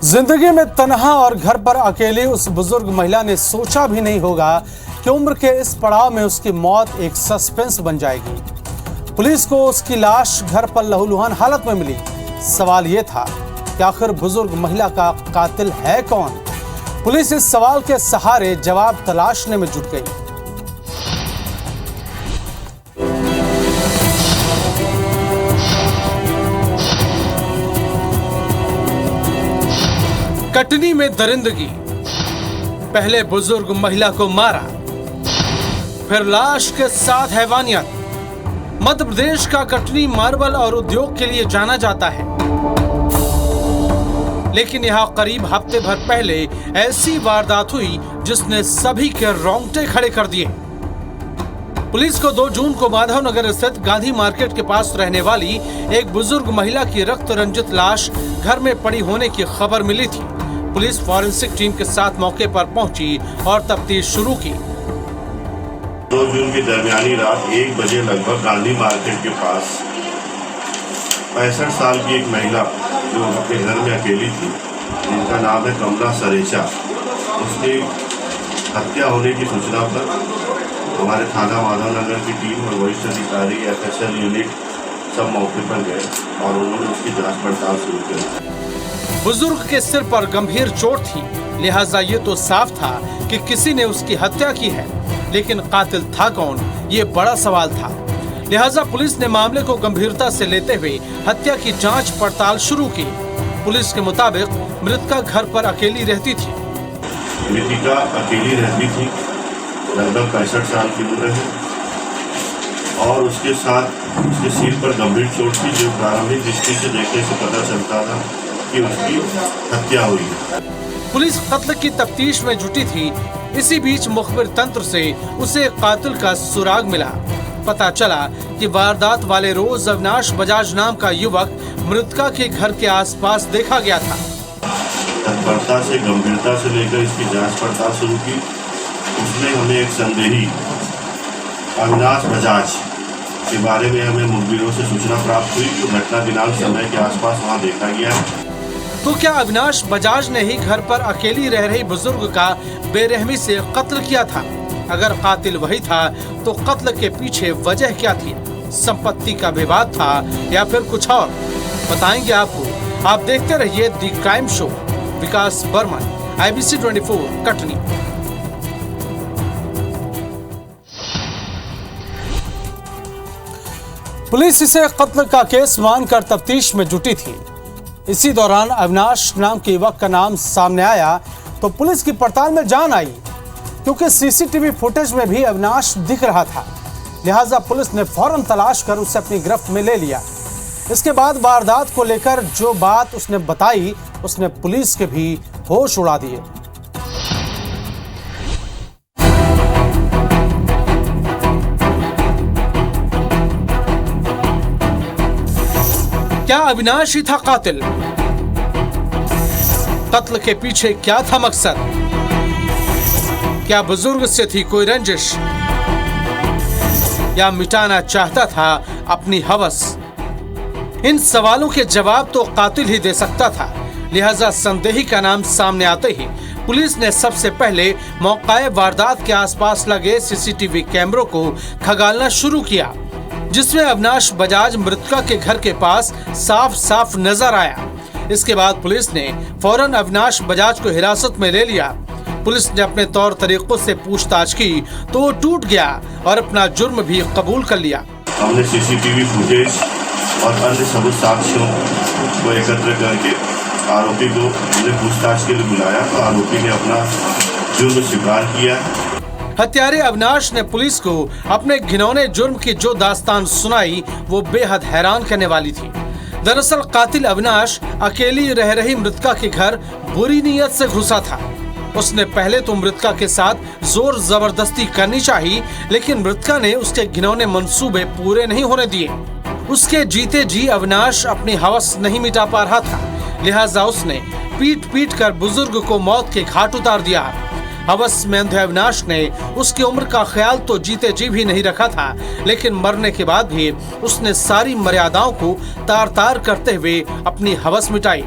जिंदगी में तन्हा और घर पर अकेली उस बुजुर्ग महिला ने सोचा भी नहीं होगा कि उम्र के इस पड़ाव में उसकी मौत एक सस्पेंस बन जाएगी। पुलिस को उसकी लाश घर पर लहूलुहान हालत में मिली। सवाल ये था कि आखिर बुजुर्ग महिला का कातिल है कौन? पुलिस इस सवाल के सहारे जवाब तलाशने में जुट गई। कटनी में दरिंदगी, पहले बुजुर्ग महिला को मारा, फिर लाश के साथ हैवानियत। मध्य प्रदेश का कटनी मार्बल और उद्योग के लिए जाना जाता है, लेकिन यहां करीब हफ्ते भर पहले ऐसी वारदात हुई जिसने सभी के रोंगटे खड़े कर दिए। पुलिस को 2 जून को माधव नगर स्थित गांधी मार्केट के पास रहने वाली एक बुजुर्ग महिला की रक्त रंजित लाश घर में पड़ी होने की खबर मिली थी। पुलिस फॉरेंसिक टीम के साथ मौके पर पहुंची और तफ्तीश शुरू की। 2 जून की दरमियानी रात 1 बजे लगभग गांधी मार्केट के पास 65 साल की एक महिला जो अपने घर में अकेली थी, जिनका नाम है कमला सरेचा, उसकी हत्या होने की सूचना पर हमारे थाना माधव नगर की टीम और वरिष्ठ अधिकारी FSL यूनिट सब मौके पर गए और उन्होंने उसकी जांच पड़ताल शुरू की। बुजुर्ग के सिर पर गंभीर चोट थी, लिहाजा ये तो साफ था कि किसी ने उसकी हत्या की है, लेकिन कातिल था कौन, ये बड़ा सवाल था। लिहाजा पुलिस ने मामले को गंभीरता से लेते हुए हत्या की जांच पड़ताल शुरू की। पुलिस के मुताबिक मृतका घर पर अकेली रहती थी। मृतिका अकेली रहती थी, लगभग 65 साल की उम्र है और उसके साथ उसके सिर पर गंभीर चोट थी, जो प्रारंभिक दृष्टि से देखने से पता चलता था कि उसकी हत्या हुई है। पुलिस कत्ल की तफ्तीश में जुटी थी। इसी बीच मुखबिर तंत्र से उसे कातिल का सुराग मिला। पता चला कि वारदात वाले रोज अविनाश बजाज नाम का युवक मृतका के घर के आसपास देखा गया था। तत्परता से गंभीरता से लेकर इसकी जांच पड़ताल शुरू की। उसमें हमें एक संदेही अविनाश बजाज के बारे में हमें मुखबिरों से सूचना प्राप्त हुई कि घटना दिनांक समय के आसपास वहां देखा गया। तो क्या अविनाश बजाज ने ही घर पर अकेली रह रही बुजुर्ग का बेरहमी से कत्ल किया था? अगर कातिल वही था तो कत्ल के पीछे वजह क्या थी? संपत्ति का विवाद था या फिर कुछ और? बताएंगे आपको। आप देखते रहिए दी क्राइम शो। विकास बर्मन, IBC 24 कटनी। पुलिस इसे कत्ल का केस मानकर तफ्तीश में जुटी थी। इसी दौरान अविनाश नाम के युवक का नाम सामने आया तो पुलिस की पड़ताल में जान आई, क्योंकि CCTV फुटेज में भी अविनाश दिख रहा था। लिहाजा पुलिस ने फौरन तलाश कर उसे अपनी गिरफ्त में ले लिया। इसके बाद वारदात को लेकर जो बात उसने बताई, उसने पुलिस के भी होश उड़ा दिए। क्या अविनाश ही था कातिल? कत्ल के पीछे क्या था मकसद? क्या बुजुर्ग से थी कोई रंजिश, या मिटाना चाहता था अपनी हवस? इन सवालों के जवाब तो कातिल ही दे सकता था। लिहाजा संदेही का नाम सामने आते ही पुलिस ने सबसे पहले मौके वारदात के आसपास लगे CCTV कैमरों को खंगालना शुरू किया, जिसमें अविनाश बजाज मृतका के घर के पास साफ साफ नजर आया। इसके बाद पुलिस ने फौरन अविनाश बजाज को हिरासत में ले लिया। पुलिस ने अपने तौर तरीकों से पूछताछ की तो वो टूट गया और अपना जुर्म भी कबूल कर लिया। हमने CCTV फुटेज और अन्य सबूत साक्ष्यों को एकत्र करके आरोपी को हमने पूछताछ के लिए बुलाया तो आरोपी ने अपना जुर्म स्वीकार किया। हत्यारे अविनाश ने पुलिस को अपने घिनौने जुर्म की जो दास्तान सुनाई वो बेहद हैरान करने वाली थी। दरअसल कातिल अविनाश अकेली रह रही मृतका के घर बुरी नीयत से घुसा था। उसने पहले तो मृतका के साथ जोर जबरदस्ती करनी चाहिए, लेकिन मृतका ने उसके घिनौने मंसूबे पूरे नहीं होने दिए। उसके जीते जी अविनाश अपनी हवस नहीं मिटा पा रहा था, लिहाजा उसने पीट पीट कर बुजुर्ग को मौत के घाट उतार दिया। हवस में अंधे अविनाश ने उसकी उम्र का ख्याल तो जीते जी भी नहीं रखा था, लेकिन मरने के बाद भी उसने सारी मर्यादाओं को तार तार करते हुए अपनी हवस मिटाई।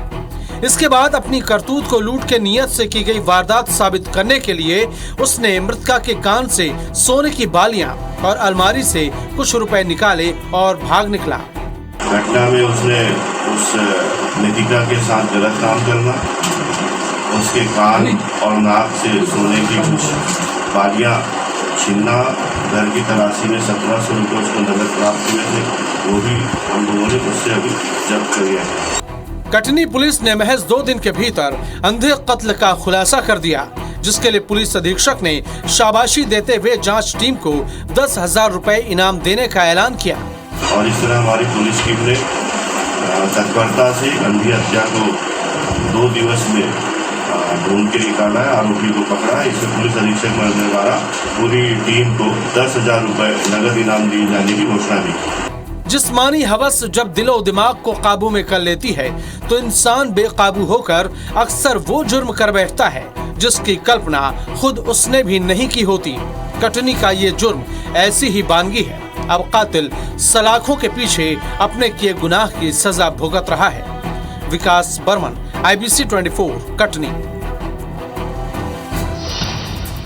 इसके बाद अपनी करतूत को लूट के नियत से की गई वारदात साबित करने के लिए उसने मृतका के कान से सोने की बालियां और अलमारी से कुछ रुपए निकाले और भाग निकला। घटना में उसने उस नितिका के साथ गलत काम करना, उसके कान और नाक से सोने की कुछ बालियां छीनना, घर की तलाशी में 1700 रुपये उसको नकद प्राप्त हुए थे, वो भी हम लोगों ने उससे अभी जब्त कर लिया है। कटनी पुलिस ने महज 2 दिन के भीतर अंधे कत्ल का खुलासा कर दिया, जिसके लिए पुलिस अधीक्षक ने शाबाशी देते हुए जांच टीम को 10,000 रुपए इनाम देने का ऐलान किया। और इस तरह हमारी पुलिस टीम ने तत्परता से अंधी हत्या को 2 दिवस में ढूंढ के निकाला है, आरोपी को पकड़ा है। इसमें पुलिस अधीक्षक महोदय द्वारा पूरी टीम को 10,000 रुपए नगद इनाम दिए जाने की घोषणा भी की। जिस्मानी हवस जब दिलो दिमाग को काबू में कर लेती है तो इंसान बेकाबू होकर अक्सर वो जुर्म कर बैठता है जिसकी कल्पना खुद उसने भी नहीं की होती। कटनी का ये जुर्म ऐसी ही बानगी है। अब कातिल सलाखों के पीछे अपने किए गुनाह की सजा भुगत रहा है। विकास बर्मन, IBC 24, कटनी।